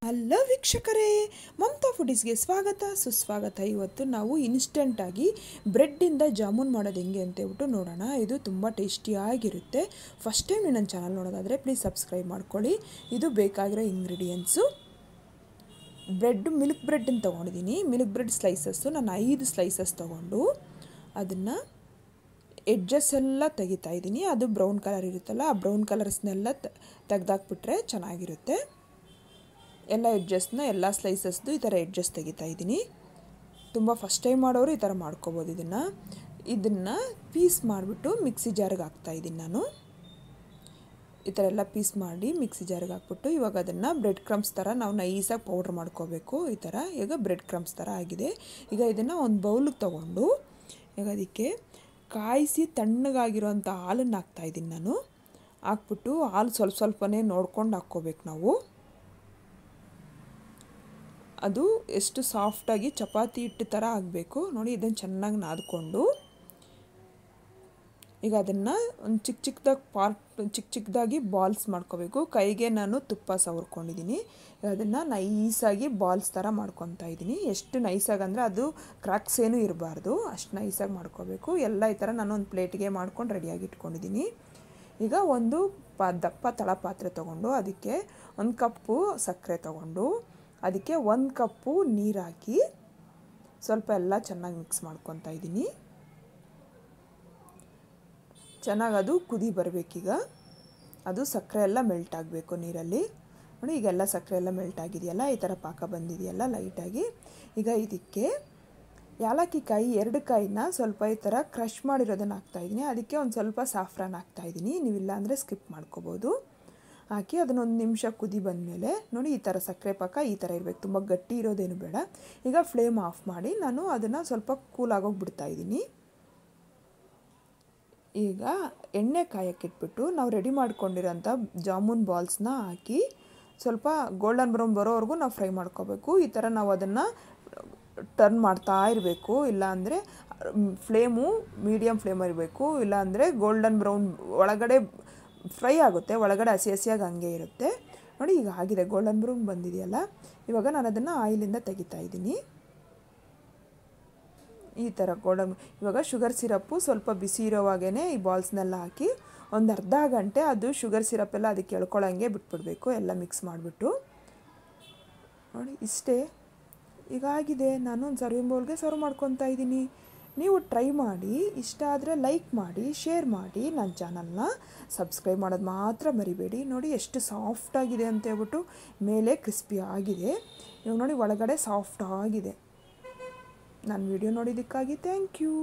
Hello ವೀಕ್ಷಕರೇ, ಮಮತಾ ಫುಡೀಸ್ಗೆ ಸ್ವಾಗತ ಸುಸ್ವಾಗತ. ಇವತ್ತು ನಾವು ಇನ್ಸ್ಟೆಂಟಾಗಿ ಬ್ರೆಡ್ಡಿಂದ ಜಾಮೂನ್ ಮಾಡೋದು ಹೆಂಗೆ ಅಂತ ಹೇಳ್ಬಿಟ್ಟು ನೋಡೋಣ. ಇದು ತುಂಬ ಟೇಸ್ಟಿಯಾಗಿರುತ್ತೆ. ಫಸ್ಟ್ ಟೈಮ್ ನೀವು ನನ್ನ ಚಾನಲ್ ನೋಡೋದಾದರೆ ಪ್ಲೀಸ್ ಸಬ್ಸ್ಕ್ರೈಬ್ ಮಾಡ್ಕೊಳ್ಳಿ. ಇದು ಬೇಕಾಗಿರೋ ಇಂಗ್ರೀಡಿಯೆಂಟ್ಸು: ಮಿಲ್ಕ್ ಬ್ರೆಡ್ಡನ್ನು ತೊಗೊಂಡಿದ್ದೀನಿ. ಮಿಲ್ಕ್ ಬ್ರೆಡ್ ಸ್ಲೈಸಸ್ಸು ನಾನು 5 ಸ್ಲೈಸಸ್ ತೊಗೊಂಡು ಅದನ್ನು ಎಡ್ಜಸ್ ಎಲ್ಲ ತೆಗಿತಾ ಇದ್ದೀನಿ. ಅದು ಬ್ರೌನ್ ಕಲರ್ ಇರುತ್ತಲ್ಲ, ಆ ಬ್ರೌನ್ ಕಲರ್ಸ್ನೆಲ್ಲ ತೆಗೆದಾಕ್ಬಿಟ್ರೆ ಚೆನ್ನಾಗಿರುತ್ತೆ. ಎಲ್ಲ ಎಡ್ಜಸ್ನ ಎಲ್ಲ ಸ್ಲೈಸಸ್ದು ಈ ಥರ ಎಡ್ಜಸ್ ತೆಗಿತಾ ಇದ್ದೀನಿ. ತುಂಬ ಫಸ್ಟ್ ಟೈಮ್ ಮಾಡೋರು ಈ ಥರ ಮಾಡ್ಕೋಬೋದು. ಇದನ್ನು ಪೀಸ್ ಮಾಡಿಬಿಟ್ಟು ಮಿಕ್ಸಿ ಜಾರ್ಗೆ ಹಾಕ್ತಾಯಿದ್ದೀನಿ ನಾನು. ಈ ಥರ ಎಲ್ಲ ಪೀಸ್ ಮಾಡಿ ಮಿಕ್ಸಿ ಜಾರ್ಗೆ ಹಾಕ್ಬಿಟ್ಟು ಇವಾಗ ಅದನ್ನು ಬ್ರೆಡ್ ಕ್ರಮ್ಸ್ ಥರ ನಾವು ನೈಸಾಗಿ ಪೌಡ್ರ್ ಮಾಡ್ಕೋಬೇಕು. ಈ ಥರ ಈಗ ಬ್ರೆಡ್ ಕ್ರಮ್ಸ್ ಥರ ಆಗಿದೆ. ಈಗ ಇದನ್ನು ಒಂದು ಬೌಲಿಗೆ ತೊಗೊಂಡು ಈಗ ಅದಕ್ಕೆ ಕಾಯಿಸಿ ತಣ್ಣಗಾಗಿರೋಂಥ ಹಾಲನ್ನು ಹಾಕ್ತಾಯಿದ್ದೀನಿ ನಾನು. ಹಾಕ್ಬಿಟ್ಟು ಹಾಲು ಸ್ವಲ್ಪನೇ ನೋಡ್ಕೊಂಡು ಹಾಕ್ಕೋಬೇಕು ನಾವು. ಅದು ಎಷ್ಟು ಸಾಫ್ಟಾಗಿ ಚಪಾತಿ ಹಿಟ್ಟು ಥರ ಆಗಬೇಕು ನೋಡಿ. ಇದನ್ನು ಚೆನ್ನಾಗಿ ನಾದ್ಕೊಂಡು ಈಗ ಅದನ್ನು ಒಂದು ಚಿಕ್ಕದಾಗಿ ಬಾಲ್ಸ್ ಮಾಡ್ಕೋಬೇಕು. ಕೈಗೆ ನಾನು ತುಪ್ಪ ಸವರ್ಕೊಂಡಿದ್ದೀನಿ. ಅದನ್ನು ನೈಸಾಗಿ ಬಾಲ್ಸ್ ಥರ ಮಾಡ್ಕೊತಾ ಇದ್ದೀನಿ. ಎಷ್ಟು ನೈಸಾಗಿ ಅಂದರೆ ಅದು ಕ್ರ್ಯಾಕ್ಸ್ ಏನೂ ಇರಬಾರ್ದು, ಅಷ್ಟು ನೈಸಾಗಿ ಮಾಡ್ಕೋಬೇಕು. ಎಲ್ಲ ಈ ಥರ ನಾನು ಒಂದು ಪ್ಲೇಟಿಗೆ ಮಾಡ್ಕೊಂಡು ರೆಡಿಯಾಗಿ ಇಟ್ಕೊಂಡಿದ್ದೀನಿ. ಈಗ ಒಂದು ದಪ್ಪ ತಳಪಾತ್ರೆ ತೊಗೊಂಡು ಅದಕ್ಕೆ 1 ಕಪ್ಪು ಸಕ್ಕರೆ ತೊಗೊಂಡು ಅದಕ್ಕೆ 1 ಕಪ್ಪು ನೀರು ಹಾಕಿ ಸ್ವಲ್ಪ ಎಲ್ಲ ಚೆನ್ನಾಗಿ ಮಿಕ್ಸ್ ಮಾಡ್ಕೊತಾ ಇದ್ದೀನಿ. ಚೆನ್ನಾಗಿ ಅದು ಕುದಿ ಬರಬೇಕೀಗ. ಅದು ಸಕ್ಕರೆ ಎಲ್ಲ ಮೆಲ್ಟ್ ಆಗಬೇಕು ನೀರಲ್ಲಿ ನೋಡಿ. ಈಗೆಲ್ಲ ಸಕ್ಕರೆ ಎಲ್ಲ ಮೆಲ್ಟ್ ಆಗಿದೆಯಲ್ಲ, ಈ ಥರ ಪಾಕ ಬಂದಿದೆಯಲ್ಲ ಲೈಟಾಗಿ. ಈಗ ಇದಕ್ಕೆ ಏಲಕ್ಕಿ ಕಾಯಿ 2 ಕಾಯಿನ ಸ್ವಲ್ಪ ಈ ಥರ ಕ್ರಷ್ ಮಾಡಿರೋದನ್ನು ಹಾಕ್ತಾಯಿದ್ದೀನಿ. ಅದಕ್ಕೆ ಒಂದು ಸ್ವಲ್ಪ ಸಾಫ್ರಾನ್ ಹಾಕ್ತಾಯಿದ್ದೀನಿ. ನೀವಿಲ್ಲ ಅಂದರೆ ಸ್ಕಿಪ್ ಮಾಡ್ಕೋಬೋದು. ಹಾಕಿ ಅದನ್ನು 1 ನಿಮಿಷ ಕುದಿ ಬಂದಮೇಲೆ ನೋಡಿ, ಈ ಥರ ಸಕ್ಕರೆ ಪಾಕ ಈ ಥರ ಇರಬೇಕು, ತುಂಬ ಗಟ್ಟಿ ಇರೋದೇನು ಬೇಡ. ಈಗ ಫ್ಲೇಮ್ ಆಫ್ ಮಾಡಿ ನಾನು ಅದನ್ನು ಸ್ವಲ್ಪ ಕೂಲ್ ಆಗೋಗಿ ಬಿಡ್ತಾಯಿದ್ದೀನಿ. ಈಗ ಎಣ್ಣೆ ಕಾಯಕ್ಕಿಟ್ಬಿಟ್ಟು ನಾವು ರೆಡಿ ಮಾಡ್ಕೊಂಡಿರೋಂಥ ಜಾಮೂನ್ ಬಾಲ್ಸ್ನ ಹಾಕಿ ಸ್ವಲ್ಪ ಗೋಲ್ಡನ್ ಬ್ರೌನ್ ಬರೋವರೆಗೂ ನಾವು ಫ್ರೈ ಮಾಡ್ಕೋಬೇಕು. ಈ ಥರ ನಾವು ಅದನ್ನು ಟರ್ನ್ ಮಾಡ್ತಾ ಇರಬೇಕು. ಇಲ್ಲಾಂದರೆ ಫ್ಲೇಮು ಮೀಡಿಯಮ್ ಫ್ಲೇಮ್ ಇರಬೇಕು. ಇಲ್ಲಾಂದರೆ ಗೋಲ್ಡನ್ ಬ್ರೌನ್ ಒಳಗಡೆ ಫ್ರೈ ಆಗುತ್ತೆ, ಒಳಗಡೆ ಹಸಿಯಾಗಿ ಹಂಗೆ ಇರುತ್ತೆ ನೋಡಿ. ಈಗ ಆಗಿದೆ, ಗೋಲ್ಡನ್ ಬ್ರೌನ್ ಬಂದಿದೆಯಲ್ಲ. ಇವಾಗ ನಾನು ಅದನ್ನು ಆಯಿಲಿಂದ ತೆಗಿತಾ ಇದ್ದೀನಿ. ಈ ಥರ ಇವಾಗ ಶುಗರ್ ಸಿರಪ್ಪು ಸ್ವಲ್ಪ ಬಿಸಿ ಇರೋವಾಗೇ ಈ ಬಾಲ್ಸ್ನೆಲ್ಲ ಹಾಕಿ ಒಂದು ಅರ್ಧ ಗಂಟೆ ಅದು ಶುಗರ್ ಸಿರಪ್ಪೆಲ್ಲ ಅದಕ್ಕೆ ಎಳ್ಕೊಳ್ಳೋಂಗೆ ಬಿಟ್ಬಿಡಬೇಕು. ಎಲ್ಲ ಮಿಕ್ಸ್ ಮಾಡಿಬಿಟ್ಟು ನೋಡಿ, ಇಷ್ಟೇ ಈಗ ಆಗಿದೆ. ನಾನು ಒಂದು ಸರ್ವಿಂಗ್ ಬೌಲ್ಗೆ ಸರ್ವ್ ಮಾಡ್ಕೊತಾ ಇದ್ದೀನಿ. ನೀವು ಟ್ರೈ ಮಾಡಿ, ಇಷ್ಟ ಆದರೆ ಲೈಕ್ ಮಾಡಿ, ಶೇರ್ ಮಾಡಿ. ನನ್ನ ಚಾನಲ್ನ ಸಬ್ಸ್ಕ್ರೈಬ್ ಮಾಡೋದು ಮಾತ್ರ ಮರಿಬೇಡಿ. ನೋಡಿ ಎಷ್ಟು ಸಾಫ್ಟಾಗಿದೆ ಅಂತ ಹೇಳ್ಬಿಟ್ಟು, ಮೇಲೆ ಕ್ರಿಸ್ಪಿ ಆಗಿದೆ. ಇವಾಗ ನೋಡಿ ಒಳಗಡೆ ಸಾಫ್ಟ್ ಆಗಿದೆ. ನನ್ನ ವಿಡಿಯೋ ನೋಡಿದ್ದಕ್ಕಾಗಿ ಥ್ಯಾಂಕ್ ಯು.